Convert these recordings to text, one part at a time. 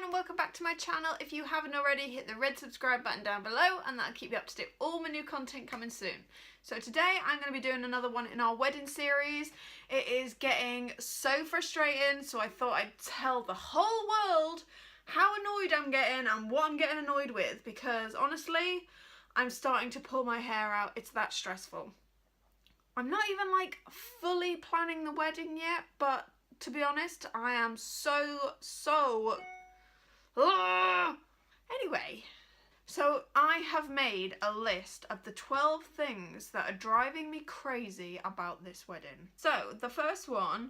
everyone and welcome back to my channel. If you haven't already, hit the red subscribe button down below and that'll keep you up to date with all my new content coming soon. So today I'm going to be doing another one in our wedding series. It is getting so frustrating, so I thought I'd tell the whole world how annoyed I'm getting and what I'm getting annoyed with, because honestly I'm starting to pull my hair out. It's that stressful. I'm not even like fully planning the wedding yet, but to be honest, I am so Anyway, so I have made a list of the 12 things that are driving me crazy about this wedding. So the first one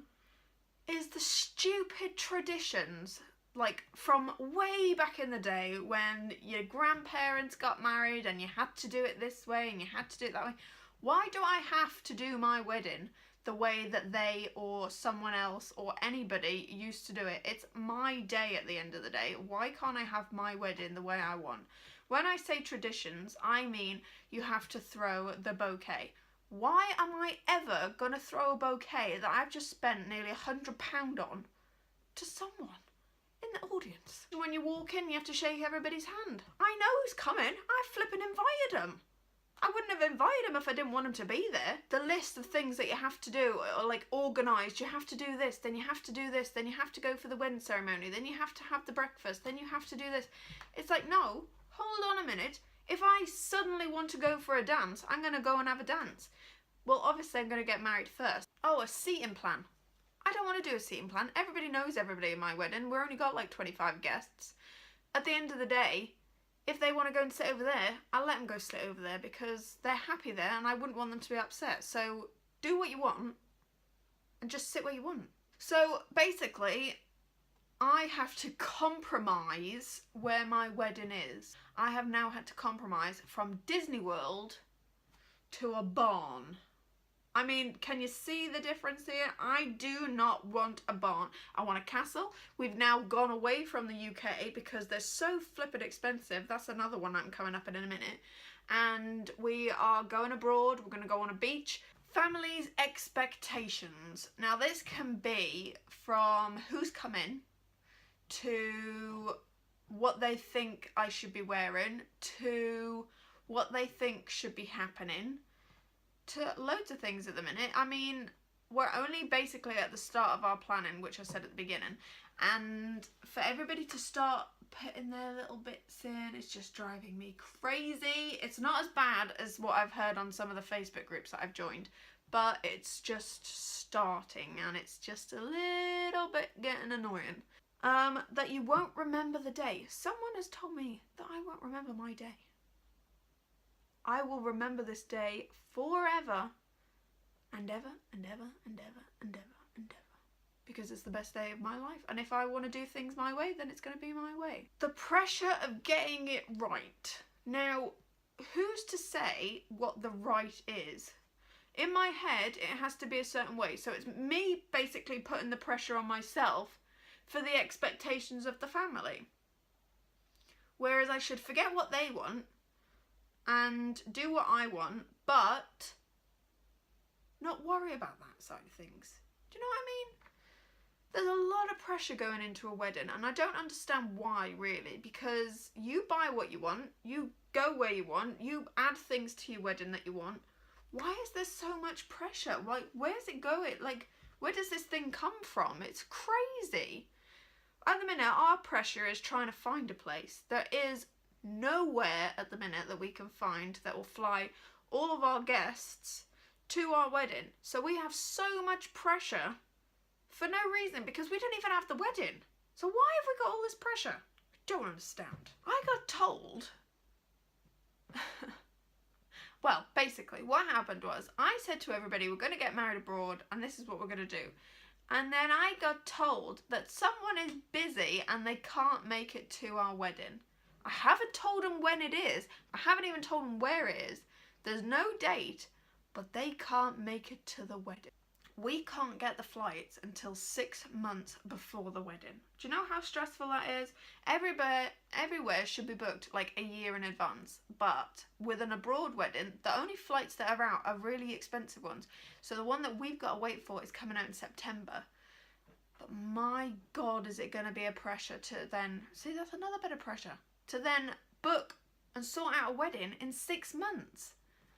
is the stupid traditions, like from way back in the day when your grandparents got married and you had to do it this way and you had to do it that way. Why do I have to do my wedding the way that they or someone else or anybody used to do it? It's my day at the end of the day. Why can't I have my wedding the way I want? When I say traditions, I mean you have to throw the bouquet. Why am I ever going to throw a bouquet that I've just spent nearly £100 on to someone in the audience? When you walk in, you have to shake everybody's hand. I know who's coming. I flipping invited them. I wouldn't have invited him if I didn't want him to be there. The list of things that you have to do are like organised. You have to do this, then you have to do this, then you have to go for the wedding ceremony, then you have to have the breakfast, then you have to do this. It's like, no, hold on a minute. If I suddenly want to go for a dance, I'm going to go and have a dance. Well, obviously I'm going to get married first. Oh, a seating plan. I don't want to do a seating plan. Everybody knows everybody in my wedding. We've only got like 25 guests. At the end of the day, if they want to go and sit over there, I'll let them go sit over there because they're happy there and I wouldn't want them to be upset. So do what you want and just sit where you want. So basically, I have to compromise where my wedding is. I have now had to compromise from Disney World to a barn. I mean, can you see the difference here? I do not want a barn. I want a castle. We've now gone away from the UK because they're so flippin' expensive. That's another one I'm coming up in a minute. And we are going abroad. We're going to go on a beach. Family's expectations. Now this can be from who's coming to what they think I should be wearing to what they think should be happening, to loads of things at the minute. I mean, we're only basically at the start of our planning, which I said at the beginning, and for everybody to start putting their little bits in, it's just driving me crazy. It's not as bad as what I've heard on some of the Facebook groups that I've joined, but it's just starting and it's just a little bit getting annoying. That you won't remember the day. Someone has told me that I won't remember my day. I will remember this day forever and ever and ever and ever and ever and ever, because it's the best day of my life, and if I want to do things my way, then it's going to be my way. The pressure of getting it right. Now, who's to say what the right is? In my head, it has to be a certain way, so it's me basically putting the pressure on myself for the expectations of the family. Whereas I should forget what they want and do what I want, but not worry about that side of things. Do you know what I mean? There's a lot of pressure going into a wedding, and I don't understand why, really, because you buy what you want, you go where you want, you add things to your wedding that you want. Why is there so much pressure? Like, where's it going? Like, where does this thing come from? It's crazy. At the minute, our pressure is trying to find a place. There is nowhere at the minute that we can find that will fly all of our guests to our wedding. So we have so much pressure for no reason, because we don't even have the wedding. So why have we got all this pressure? I don't understand. I got told well, basically what happened was I said to everybody, we're going to get married abroad and this is what we're going to do. And then I got told that someone is busy and they can't make it to our wedding. I haven't told them when it is. I haven't even told them where it is. There's no date, but they can't make it to the wedding. We can't get the flights until 6 months before the wedding. Do you know how stressful that is? Everywhere should be booked like a year in advance, but with an abroad wedding, the only flights that are out are really expensive ones. So the one that we've got to wait for is coming out in September. But my God, is it going to be a pressure to then, see, that's another bit of pressure, to then book and sort out a wedding in 6 months.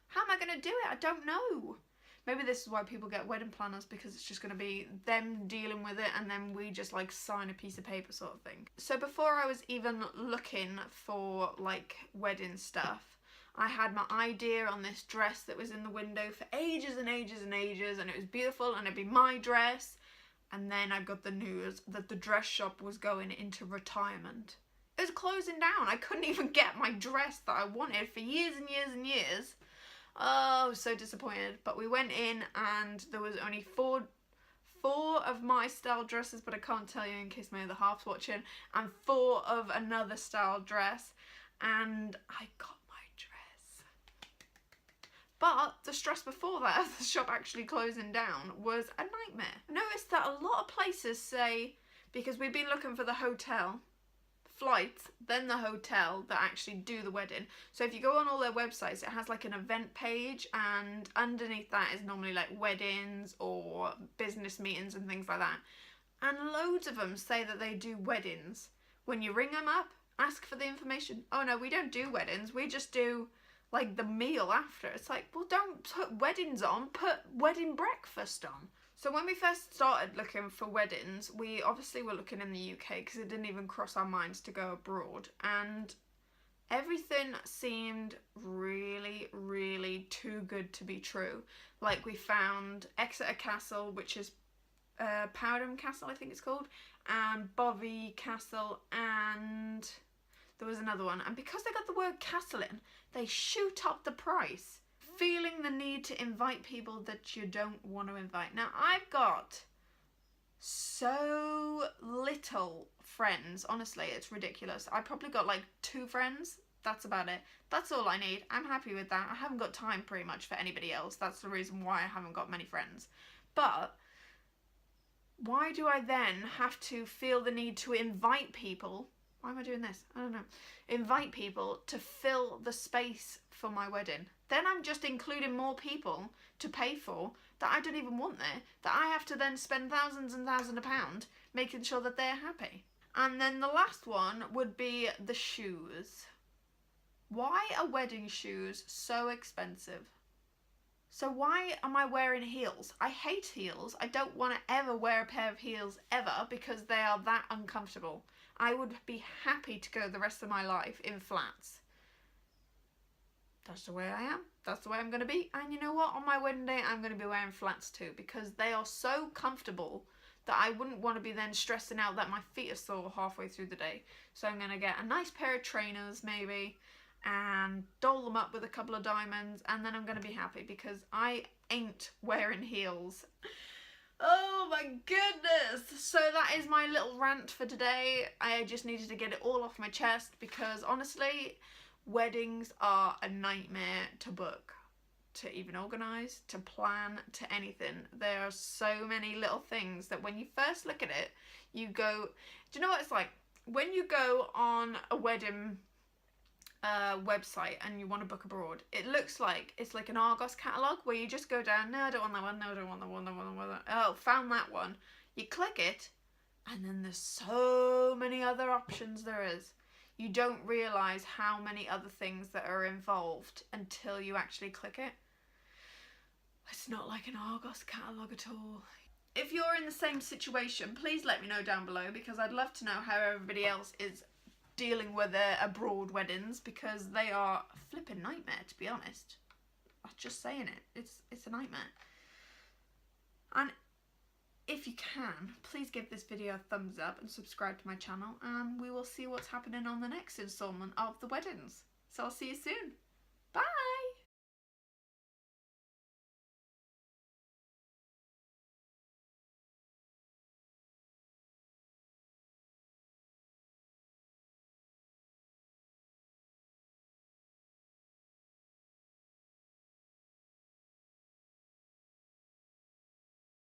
How am I going to do it? I don't know. Maybe this is why people get wedding planners, because it's just going to be them dealing with it and then we just like sign a piece of paper sort of thing. So before I was even looking for like wedding stuff, I had my idea on this dress that was in the window for ages and ages and ages, and it was beautiful and it'd be my dress. And then I got the news that the dress shop was going into retirement. It was closing down. I couldn't even get my dress that I wanted for years and years and years. Oh, so disappointed. But we went in and there was only four of my style dresses, but I can't tell you in case my other half's watching, and 4 of another style dress, and I got my dress. But the stress before that of the shop actually closing down was a nightmare. I noticed that a lot of places say, because we've been looking for the hotel, flights, then the hotel that actually do the wedding. So if you go on all their websites, it has like an event page, and underneath that is normally like weddings or business meetings and things like that. And loads of them say that they do weddings. When you ring them up, ask for the information. Oh no, we don't do weddings, we just do like the meal after. It's like, well, don't put weddings on, put wedding breakfast on. So when we first started looking for weddings, we obviously were looking in the UK because it didn't even cross our minds to go abroad. And everything seemed really, really too good to be true. Like we found Exeter Castle, which is Powderham Castle, I think it's called, and Bovey Castle, and there was another one. And because they got the word castle in, they shoot up the price, feeling the need to invite people that you don't want to invite. Now, I've got so little friends, honestly, it's ridiculous. I probably got like 2 friends, that's about it. That's all I need. I'm happy with that. I haven't got time pretty much for anybody else. That's the reason why I haven't got many friends. But why do I then have to feel the need to invite people? Why am I doing this? I don't know. Invite people to fill the space for my wedding. Then I'm just including more people to pay for that I don't even want there, that I have to then spend thousands and thousands of pounds making sure that they're happy. And then the last one would be the shoes. Why are wedding shoes so expensive? So why am I wearing heels? I hate heels. I don't want to ever wear a pair of heels ever because they are that uncomfortable. I would be happy to go the rest of my life in flats. That's the way I am. That's the way I'm going to be. And you know what? On my wedding day, I'm going to be wearing flats too, because they are so comfortable that I wouldn't want to be then stressing out that my feet are sore halfway through the day. So I'm going to get a nice pair of trainers maybe and doll them up with a couple of diamonds, and then I'm going to be happy because I ain't wearing heels. Oh my goodness. So that is my little rant for today. I just needed to get it all off my chest because honestly, weddings are a nightmare to book, to even organise, to plan, to anything. There are so many little things that when you first look at it, you go, do you know what it's like? When you go on a wedding website and you want to book abroad, it looks like it's like an Argos catalogue where you just go down, no, I don't want that one, no, I don't want that one, no, I don't want that. Oh, found that one. You click it, and then there's so many other options there is. You don't realise how many other things that are involved until you actually click it. It's not like an Argos catalogue at all. If you're in the same situation, please let me know down below, because I'd love to know how everybody else is dealing with their abroad weddings, because they are a flipping nightmare, to be honest. I'm just saying it. It's a nightmare. And if you can, please give this video a thumbs up and subscribe to my channel, and we will see what's happening on the next installment of the weddings. So I'll see you soon.